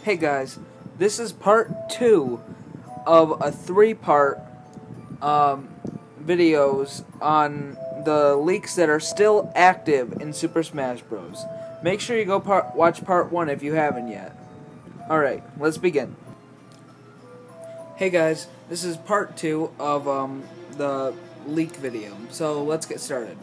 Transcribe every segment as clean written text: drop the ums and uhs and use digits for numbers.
Hey guys, this is part 2 of a 3-part videos on the leaks that are still active in Super Smash Bros. Make sure you go watch part 1 if you haven't yet. Alright, let's begin. Hey guys, this is part 2 of the leak video, so let's get started.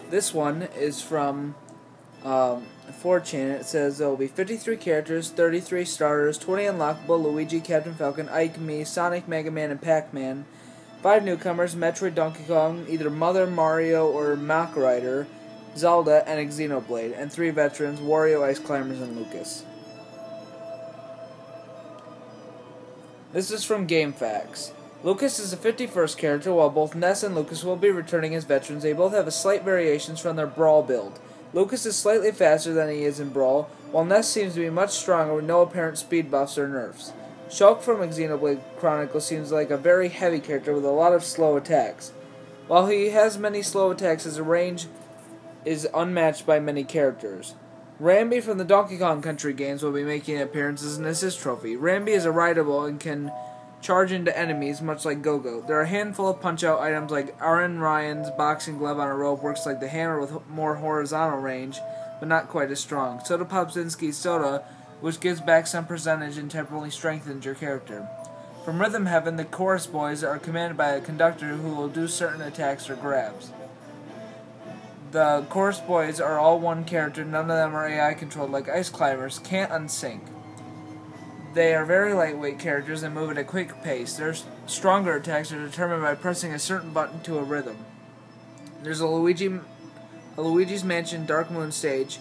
This one is from 4chan. It says there will be 53 characters, 33 starters, 20 unlockable: Luigi, Captain Falcon, Ike, me, Sonic, Mega Man, and Pac-Man. 5 newcomers: Metroid, Donkey Kong, either Mother, Mario, or Mach Rider, Zelda, and Xenoblade. And 3 veterans: Wario, Ice Climbers, and Lucas. This is from GameFAQs. Lucas is the 51st character, while both Ness and Lucas will be returning as veterans. They both have slight variations from their Brawl build. Lucas is slightly faster than he is in Brawl, while Ness seems to be much stronger with no apparent speed buffs or nerfs. Shulk from Xenoblade Chronicles seems like a very heavy character with a lot of slow attacks. While he has many slow attacks, his range is unmatched by many characters. Rambi from the Donkey Kong Country games will be making an appearance as an assist trophy. Rambi is a rideable and can charge into enemies, much like Go-Go. There are a handful of punch-out items like Aaron Ryan's boxing glove on a rope works like the hammer with more horizontal range, but not quite as strong. Soda Popzinski's Soda, which gives back some percentage and temporarily strengthens your character. From Rhythm Heaven, the Chorus Boys are commanded by a conductor who will do certain attacks or grabs. The Chorus Boys are all one character, none of them are AI controlled like Ice Climbers, can't unsync. They are very lightweight characters and move at a quick pace. Their stronger attacks are determined by pressing a certain button to a rhythm. There's a Luigi's Mansion Dark Moon stage,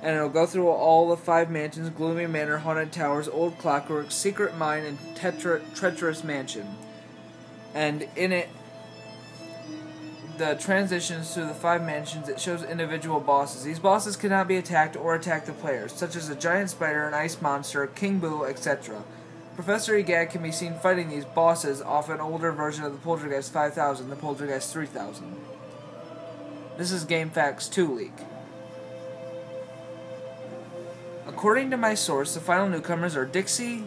and it'll go through all the 5 mansions: Gloomy Manor, Haunted Towers, Old Clockwork, Secret Mine, and Treacherous Mansion. And in it, the transitions through the 5 mansions, it shows individual bosses. These bosses cannot be attacked or attack the players, such as a giant spider, an ice monster, King Boo, etc. Professor Egad can be seen fighting these bosses off an older version of the Poltergeist 5000, the Poltergeist 3000. This is GameFAQs 2 leak. According to my source, the final newcomers are Dixie,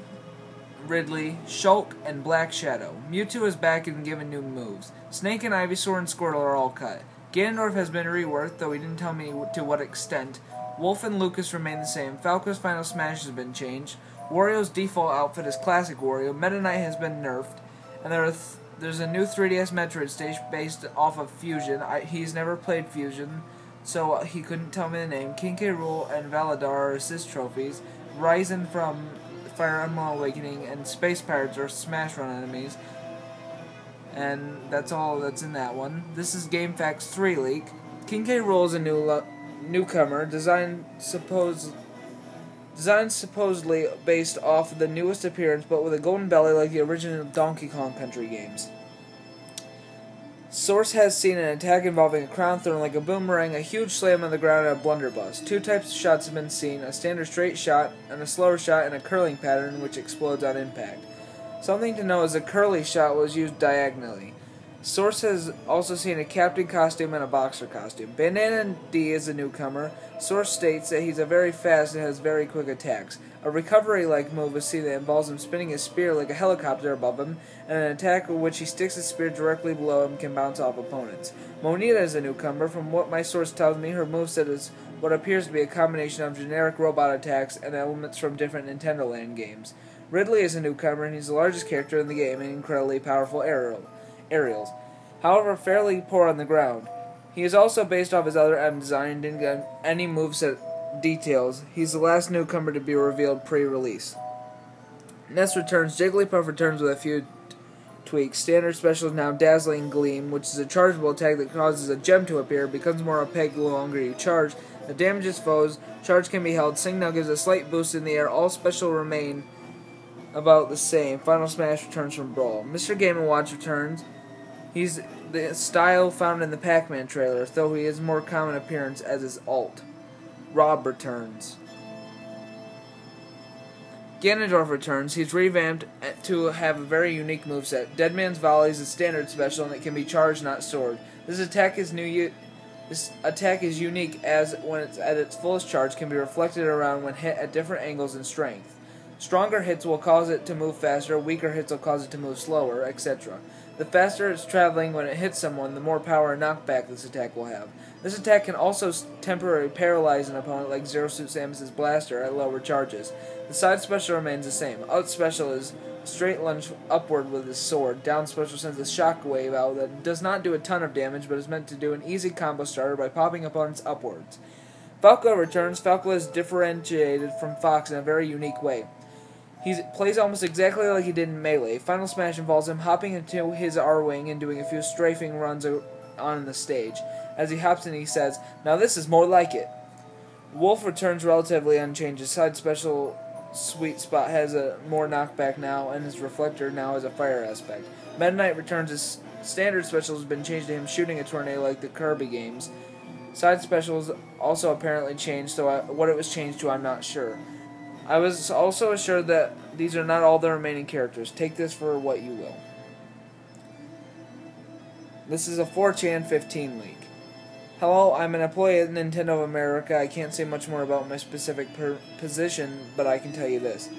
Ridley, Shulk, and Black Shadow. Mewtwo is back and given new moves. Snake and Ivysaur and Squirtle are all cut. Ganondorf has been reworked, though he didn't tell me to what extent. Wolf and Lucas remain the same. Falco's final smash has been changed. Wario's default outfit is Classic Wario. Meta Knight has been nerfed. And there's a new 3DS Metroid stage based off of Fusion. He's never played Fusion, so he couldn't tell me the name. King K. Rool and Valadar are assist trophies. Ryzen from Fire Emblem Awakening and Space Pirates are Smash Run enemies. And that's all that's in that one. This is GameFAQs 3 leak. King K. Rool is a newcomer, designed supposedly based off the newest appearance, but with a golden belly like the original Donkey Kong Country games. Source has seen an attack involving a crown thrown like a boomerang, a huge slam on the ground, and a blunderbuss. 2 types of shots have been seen: a standard straight shot, and a slower shot, and a curling pattern which explodes on impact. Something to know is a curly shot was used diagonally. Source has also seen a captain costume and a boxer costume. Bandana D is a newcomer. Source states that he's very fast and has very quick attacks. A recovery-like move is seen that involves him spinning his spear like a helicopter above him, and an attack in which he sticks his spear directly below him can bounce off opponents. Monita is a newcomer. From what my source tells me, her moveset is what appears to be a combination of generic robot attacks and elements from different Nintendo Land games. Ridley is a newcomer, and he's the largest character in the game and incredibly powerful aerials. However, fairly poor on the ground. He is also based off his other M design and didn't get any moveset details. He's the last newcomer to be revealed pre-release. Ness returns. Jigglypuff returns with a few tweaks. Standard special is now Dazzling Gleam, which is a chargeable attack that causes a gem to appear, becomes more opaque the longer you charge. That damages foes. Charge can be held. Sing now gives a slight boost in the air. All special remain about the same. Final Smash returns from Brawl. Mr. Game & Watch returns. He's the style found in the Pac-Man trailer, though he has more common appearance as his alt. Rob returns. Ganondorf returns. He's revamped to have a very unique moveset. Deadman's Volley is a standard special, and it can be charged, not stored. This attack is unique, as when it's at its fullest charge, can be reflected around when hit at different angles and strength. Stronger hits will cause it to move faster, weaker hits will cause it to move slower, etc. The faster it's traveling when it hits someone, the more power and knockback this attack will have. This attack can also temporarily paralyze an opponent like Zero Suit Samus's blaster at lower charges. The side special remains the same. Out special is straight lunge upward with his sword. Down special sends a shockwave out that does not do a ton of damage, but is meant to do an easy combo starter by popping opponents upwards. Falco returns. Falco is differentiated from Fox in a very unique way. He plays almost exactly like he did in Melee. Final Smash involves him hopping into his R-Wing and doing a few strafing runs on the stage. As he hops in, he says, "Now this is more like it." Wolf returns relatively unchanged. His side special Sweet Spot has a more knockback now, and his reflector now has a fire aspect. Meta Knight returns. His standard special has been changed to him shooting a tornado like the Kirby games. Side specials also apparently changed, so what it was changed to I'm not sure. I was also assured that these are not all the remaining characters. Take this for what you will. This is a 4chan 15 leak. Hello, I'm an employee at Nintendo of America. I can't say much more about my specific position, but I can tell you this.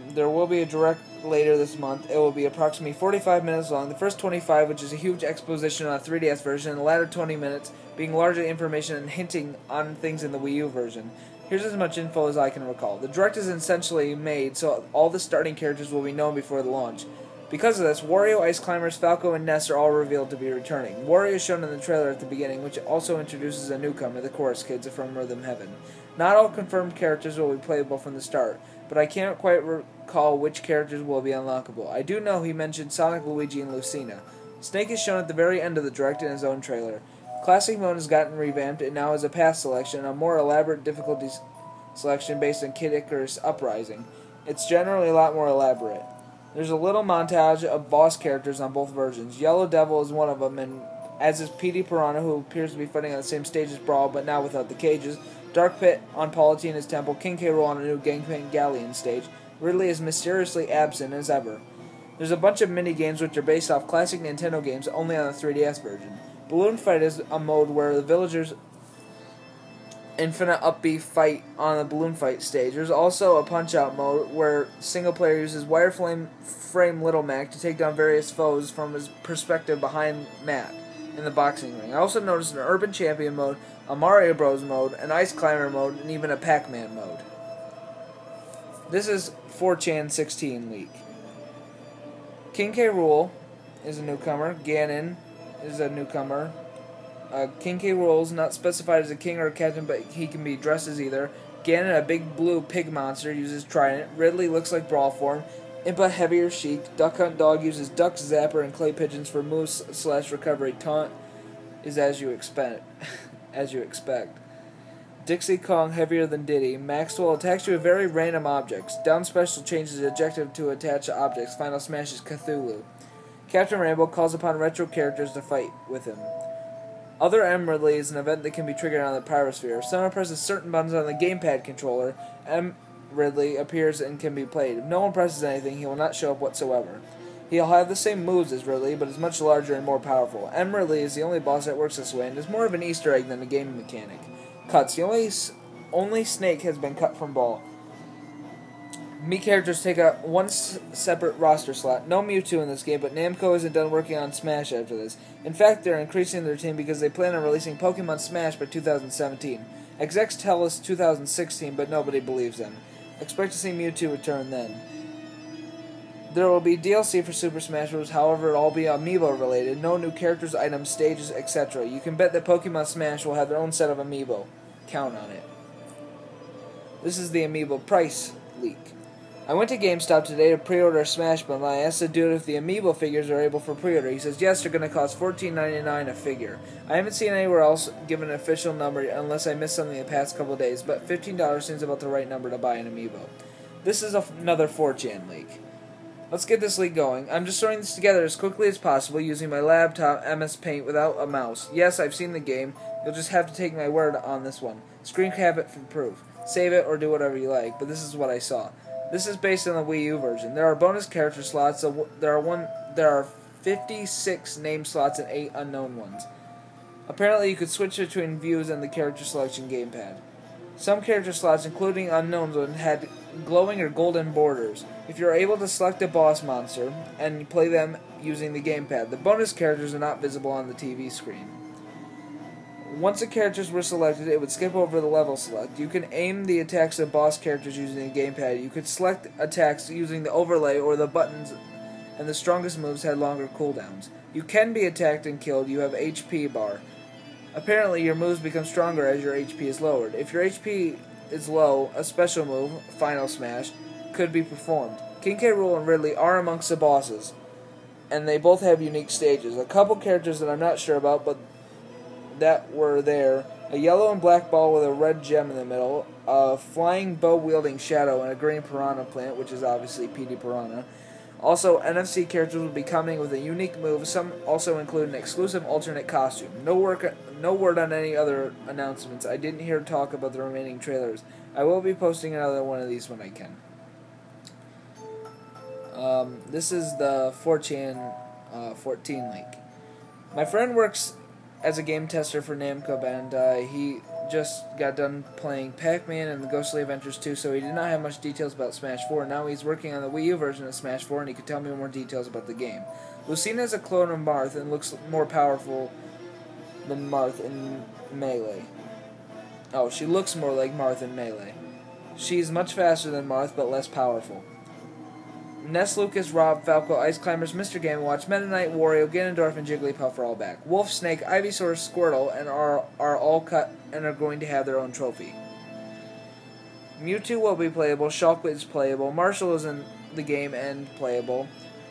There will be a direct later this month. It will be approximately 45 minutes long. The first 25, which is a huge exposition on a 3DS version, and the latter 20 minutes being largely information and hinting on things in the Wii U version. Here's as much info as I can recall. The Direct is essentially made so all the starting characters will be known before the launch. Because of this, Wario, Ice Climbers, Falco, and Ness are all revealed to be returning. Wario is shown in the trailer at the beginning, which also introduces a newcomer, the Chorus Kids from Rhythm Heaven. Not all confirmed characters will be playable from the start, but I can't quite recall which characters will be unlockable. I do know he mentioned Sonic, Luigi, and Lucina. Snake is shown at the very end of the Direct in his own trailer. Classic mode has gotten revamped and now has a path selection, a more elaborate difficulty selection based on Kid Icarus Uprising. It's generally a lot more elaborate. There's a little montage of boss characters on both versions. Yellow Devil is one of them, and as is Petey Piranha, who appears to be fighting on the same stage as Brawl, but now without the cages. Dark Pit on Palutena's temple. King K. Rool on a new Gangplank Galleon stage. Ridley is mysteriously absent as ever. There's a bunch of mini-games which are based off classic Nintendo games only on the 3DS version. Balloon Fight is a mode where the villagers infinite upbeat fight on the Balloon Fight stage. There's also a Punch-Out mode where single player uses wireframe Little Mac to take down various foes from his perspective behind Mac in the boxing ring. I also noticed an Urban Champion mode, a Mario Bros mode, an Ice Climber mode, and even a Pac-Man mode. This is 4chan 16 leak. King K. Rool is a newcomer. Ganon is a newcomer. King K. Rool is not specified as a king or a captain, but he can be dressed as either. Ganon, a big blue pig monster, uses Trident. Ridley looks like Brawl form. Impa, heavier Sheik. Duck Hunt Dog uses Duck, Zapper, and Clay Pigeons for moves / recovery. Taunt is as you expect. Dixie Kong, heavier than Diddy. Maxwell attacks you with very random objects. Down special changes the objective to attach to objects. Final Smash is Cthulhu. Captain Rainbow calls upon retro characters to fight with him. Other M Ridley is an event that can be triggered on the Pyrosphere. If someone presses certain buttons on the gamepad controller, M Ridley appears and can be played. If no one presses anything, he will not show up whatsoever. He'll have the same moves as Ridley, but is much larger and more powerful. M Ridley is the only boss that works this way, and is more of an Easter egg than a game mechanic. Cuts. The only Snake has been cut from Ball. Mii characters take up one separate roster slot. No Mewtwo in this game, but Namco isn't done working on Smash after this. In fact, they're increasing their team because they plan on releasing Pokemon Smash by 2017. Execs tell us 2016, but nobody believes them. Expect to see Mewtwo return then. There will be DLC for Super Smash Bros., however, it'll all be Amiibo related. No new characters, items, stages, etc. You can bet that Pokemon Smash will have their own set of Amiibo. Count on it. This is the Amiibo price leak. I went to GameStop today to pre-order a Smash Bundle. I asked the dude if the Amiibo figures are able for pre-order. He says, yes, they're going to cost $14.99 a figure. I haven't seen anywhere else give an official number unless I missed something the past couple of days, but $15 seems about the right number to buy an Amiibo. This is another 4chan leak. Let's get this leak going. I'm just throwing this together as quickly as possible using my laptop MS Paint without a mouse. Yes, I've seen the game. You'll just have to take my word on this one. Screen cap it for proof. save it, or do whatever you like, but this is what I saw. This is based on the Wii U version. There are bonus character slots, so there are 56 name slots and 8 unknown ones. Apparently you could switch between views and the character selection gamepad. Some character slots, including unknown ones, had glowing or golden borders. If you're able to select a boss monster and play them using the gamepad, the bonus characters are not visible on the TV screen. Once the characters were selected, it would skip over the level select. You can aim the attacks of boss characters using the gamepad. You could select attacks using the overlay or the buttons, and the strongest moves had longer cooldowns. You can be attacked and killed. You have HP bar. Apparently, your moves become stronger as your HP is lowered. If your HP is low, a special move, Final Smash, could be performed. King K. Rool and Ridley are amongst the bosses, and they both have unique stages. A couple characters that I'm not sure about, but that were there: a yellow and black ball with a red gem in the middle, a flying bow-wielding shadow, and a green piranha plant, which is obviously PD Piranha. Also, NFC characters will be coming with a unique move. Some also include an exclusive alternate costume. No word on any other announcements. I didn't hear talk about the remaining trailers. I will be posting another one of these when I can. This is the 4chan 14 link. My friend works as a game tester for Namco Bandai. He just got done playing Pac-Man and the Ghostly Adventures 2, so he did not have much details about Smash 4. Now he's working on the Wii U version of Smash 4, and he could tell me more details about the game. Lucina is a clone of Marth and looks more powerful than Marth in Melee. Oh, she looks more like Marth in Melee. She's much faster than Marth, but less powerful. Ness, Lucas, Rob, Falco, Ice Climbers, Mr. Game & Watch, Meta Knight, Wario, Ganondorf, and Jigglypuff are all back. Wolf, Snake, Ivysaur, Squirtle, and are all cut and are going to have their own trophy. Mewtwo will be playable, Shulk is playable, Marshall is in the game and playable.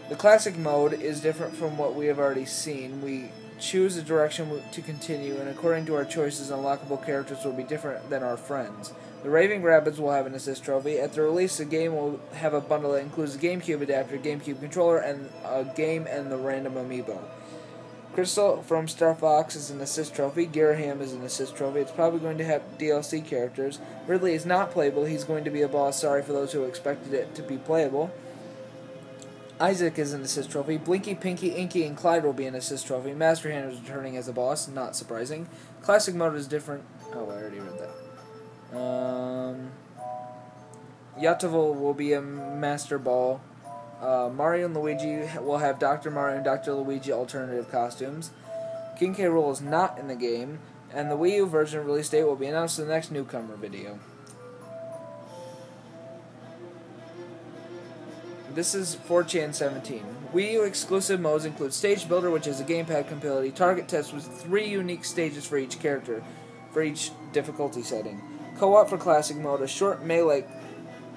The classic mode is different from what we have already seen. We choose a direction to continue, and according to our choices, unlockable characters will be different than our friends. The Raving Rabbids will have an assist trophy. At the release, the game will have a bundle that includes a GameCube adapter, GameCube controller, and a game and the random amiibo. Crystal from Star Fox is an assist trophy. Ghirahim is an assist trophy. It's probably going to have DLC characters. Ridley is not playable. He's going to be a boss. Sorry for those who expected it to be playable. Isaac is an assist trophy. Blinky, Pinky, Inky, and Clyde will be an assist trophy. Master Hand is returning as a boss. Not surprising. Classic mode is different. Oh, I already read that. Yatavol will be a Master Ball. Mario and Luigi will have Dr. Mario and Dr. Luigi alternative costumes. King K. Rool is not in the game, and the Wii U version release date will be announced in the next newcomer video. This is 4chan 17. Wii U exclusive modes include Stage Builder, which is a gamepad compatibility, Target Test with 3 unique stages for each character, for each difficulty setting. Co-op for Classic Mode, a short melee-like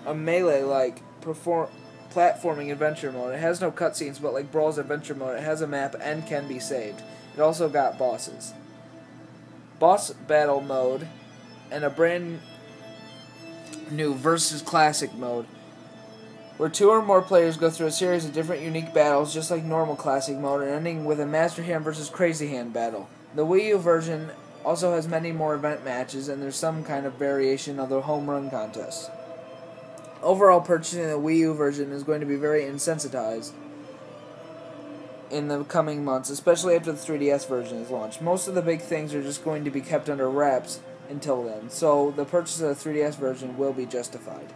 platforming adventure mode. It has no cutscenes, but like Brawl's Adventure Mode, it has a map and can be saved. It also got bosses. Boss Battle Mode, and a brand new Versus Classic Mode, where 2 or more players go through a series of different unique battles, just like normal Classic Mode, and ending with a Master Hand versus Crazy Hand battle. The Wii U version also has many more event matches, and there's some kind of variation of the home run contest. Overall, purchasing the Wii U version is going to be very insensitized in the coming months, especially after the 3DS version is launched. Most of the big things are just going to be kept under wraps until then, so the purchase of the 3DS version will be justified.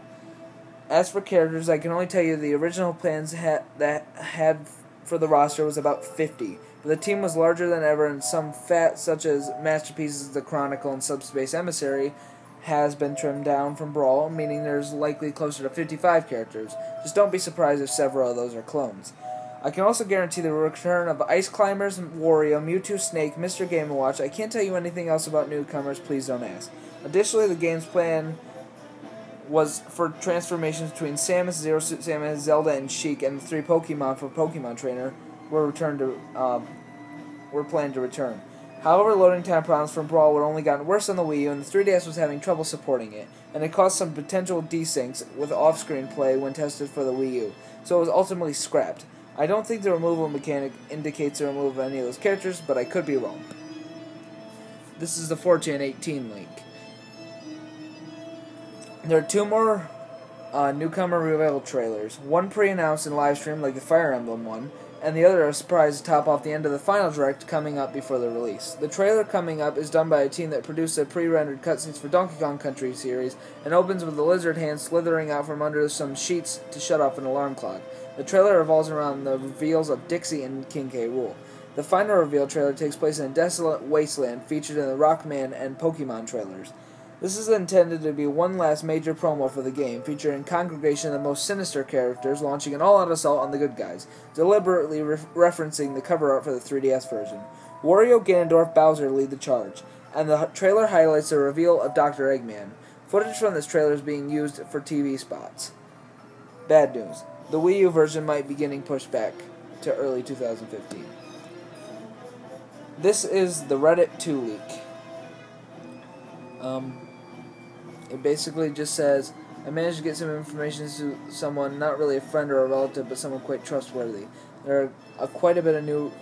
As for characters, I can only tell you the original plans that had for the roster was about 50, but the team was larger than ever, and some fat, such as Masterpieces, The Chronicle, and Subspace Emissary, has been trimmed down from Brawl, meaning there's likely closer to 55 characters. Just don't be surprised if several of those are clones. I can also guarantee the return of Ice Climbers, Wario, Mewtwo, Snake, Mr. Game & Watch. I can't tell you anything else about newcomers, please don't ask. Additionally, the game's plan was for transformations between Samus, Zero Suit Samus, Zelda, and Sheik, and the 3 Pokemon for Pokemon Trainer were planned to return. However, loading time problems from Brawl would only gotten worse on the Wii U, and the 3DS was having trouble supporting it, and it caused some potential desyncs with off-screen play when tested for the Wii U, so it was ultimately scrapped. I don't think the removal mechanic indicates the removal of any of those characters, but I could be wrong. This is the 4chan 18 link. There are two more newcomer reveal trailers. One pre-announced in live stream, like the Fire Emblem one, and the other a surprise to top off the end of the final direct coming up before the release. The trailer coming up is done by a team that produced the pre-rendered cutscenes for Donkey Kong Country series and opens with a lizard hand slithering out from under some sheets to shut off an alarm clock. The trailer revolves around the reveals of Dixie and King K. Rool. The final reveal trailer takes place in a desolate wasteland featured in the Rockman and Pokemon trailers. This is intended to be one last major promo for the game, featuring Congregation of the most sinister characters launching an all-out assault on the good guys, deliberately referencing the cover art for the 3DS version. Wario, Ganondorf, Bowser lead the charge, and the trailer highlights the reveal of Dr. Eggman. Footage from this trailer is being used for TV spots. Bad news. The Wii U version might be getting pushed back to early 2015. This is the Reddit 2 leak. It basically just says, I managed to get some information to someone, not really a friend or a relative, but someone quite trustworthy. There are quite a bit of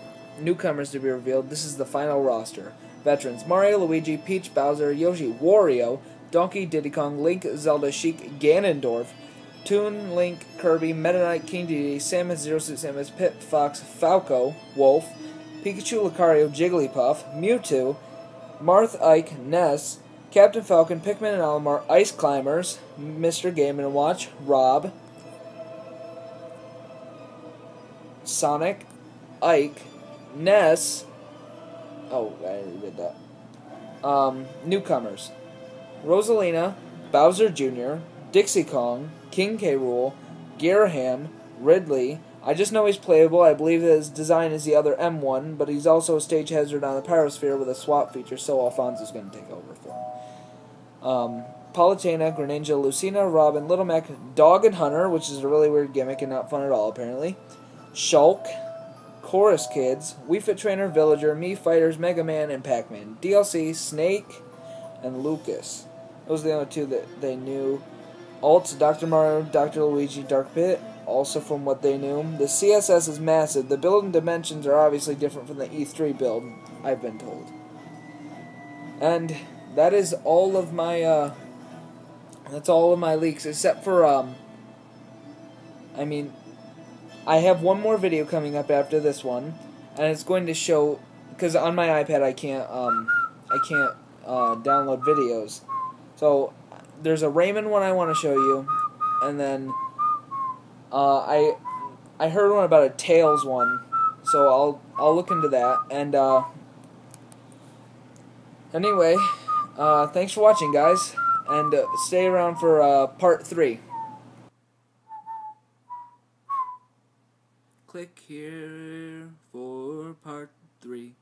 newcomers to be revealed. This is the final roster. Veterans: Mario, Luigi, Peach, Bowser, Yoshi, Wario, Donkey, Diddy Kong, Link, Zelda, Sheik, Ganondorf, Toon, Link, Kirby, Meta Knight, King Dedede, Samus, Zero Suit Samus, Pip, Fox, Falco, Wolf, Pikachu, Lucario, Jigglypuff, Mewtwo, Marth, Ike, Ness, Captain Falcon, Pikmin and Olimar, Ice Climbers, Mr. Game & Watch, Rob, Sonic, Ike, Ness. Oh, I already did that. Newcomers: Rosalina, Bowser Jr., Dixie Kong, King K. Rool, Ghirahim, Ridley. I just know he's playable. I believe that his design is the other M1, but he's also a stage hazard on the Pyrosphere with a swap feature, so Alfonso's going to take over for him. Palutena, Greninja, Lucina, Robin, Little Mac, Dog and Hunter, which is a really weird gimmick and not fun at all, apparently. Shulk, Chorus Kids, Wii Fit Trainer, Villager, Mii Fighters, Mega Man, and Pac-Man. DLC, Snake, and Lucas. Those are the only two that they knew. Alts, Dr. Mario, Dr. Luigi, Dark Pit, also from what they knew. The CSS is massive. The build and dimensions are obviously different from the E3 build, I've been told. And that is all of my, that's all of my leaks, except for, I have one more video coming up after this one, and it's going to show, because on my iPad I can't download videos. So, there's a Rayman one I want to show you, and then, I heard one about a Tails one, so I'll look into that, and, anyway, thanks for watching, guys, and stay around for part 3. Click here for part 3.